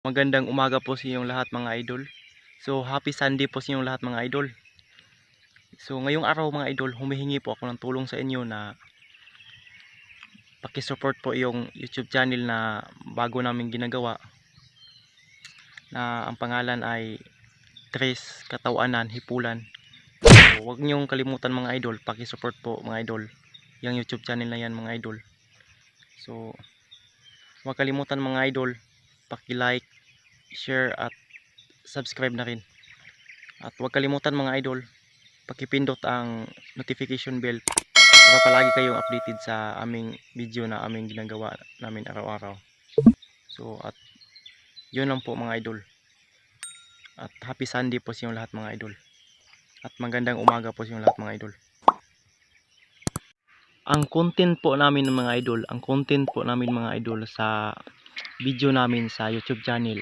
Magandang umaga po sa inyong lahat mga idol. So happy Sunday po sa inyong lahat mga idol. So ngayong araw mga idol, humihingi po ako ng tulong sa inyo na paki-support po yung YouTube channel na bago namin ginagawa, na ang pangalan ay Tres Katawanan Hipulan. So huwag niyong kalimutan mga idol, paki-support po mga idol yung YouTube channel na yan mga idol. So huwag kalimutan mga idol, paki-like, share at subscribe na rin. At huwag kalimutan mga idol, pakipindot ang notification bell para palagi kayong updated sa aming video na aming ginagawa namin araw-araw. So at yun lang po mga idol. At happy Sunday po sa inyong lahat mga idol. At magandang umaga po sa inyong lahat mga idol. Ang content po namin mga idol, ang content po namin mga idol sa video namin sa YouTube channel